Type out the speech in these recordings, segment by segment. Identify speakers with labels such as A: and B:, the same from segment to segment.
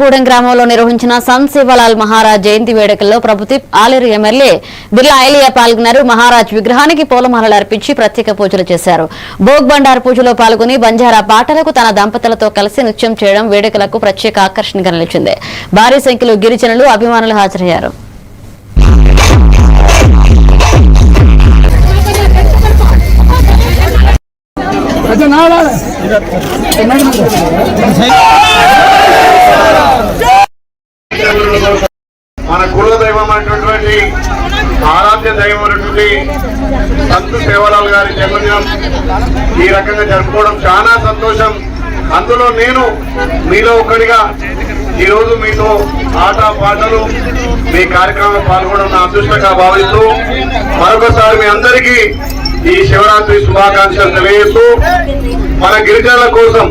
A: కొత్తగూడెం గ్రామంలో నిర్వహించిన సంత్ సేవాలాల్ మహారాజ్ జయంతి వేడుకల్లో ప్రభుత్వ ఆలేరు ఎమ్మెల్యే బిర్లా ఐలియా పాల్గొన్నారు. మహారాజ్ విగ్రహానికి పూలమాలలు అర్పించి ప్రత్యేక పూజలు చేశారు. భోగ్ బండార్ పూజలో పాల్గొని బంజారా పాటలకు తన దంపతులతో కలిసి నృత్యం చేయడం వేడుకలకు ప్రత్యేక ఆకర్షణగా నిలిచింది. భారీ సంఖ్యలో గిరిజనులు అభిమానులు హాజరయ్యారు.
B: మన కుల దైవం అనేటువంటి ఆరాధ్య దైవం అనేటువంటి సంత్ సేవాలాల్ గారి జన్మదినం ఈ రకంగా జరుపుకోవడం చాలా సంతోషం. అందులో నేను మీలో ఒక్కడిగా ఈరోజు మీతో ఆట పాటలు మీ కార్యక్రమంలో పాల్గొనడం నా అదృష్టంగా భావిస్తూ మరొకసారి మీ అందరికీ ఈ శివరాత్రి శుభాకాంక్షలు తెలియజేస్తూ మన గిరిజనుల కోసం,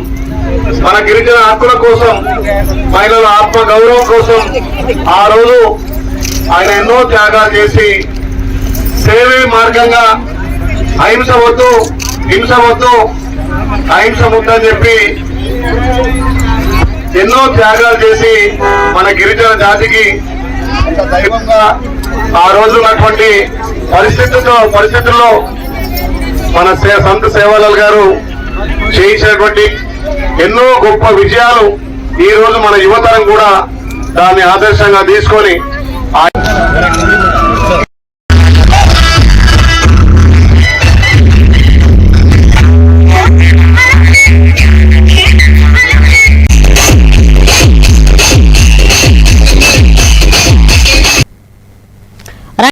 B: మన గిరిజన హక్కుల కోసం, మహిళల ఆత్మ గౌరవం కోసం ఆ రోజు ఆయన ఎన్నో త్యాగాలు చేసి సేవే మార్గంగా అహింస వద్దు, హింస వద్దు, అహింస ముద్దని చెప్పి ఎన్నో త్యాగాలు చేసి మన గిరిజన జాతికి దైవంగా ఆ రోజు ఉన్నటువంటి పరిస్థితుల్లో మన సంత్ సేవాలాల్ గారు చేయించినటువంటి ఎన్నో గొప్ప విజయాలు ఈ రోజు మన యువతరం కూడా దాన్ని ఆదర్శంగా తీసుకొని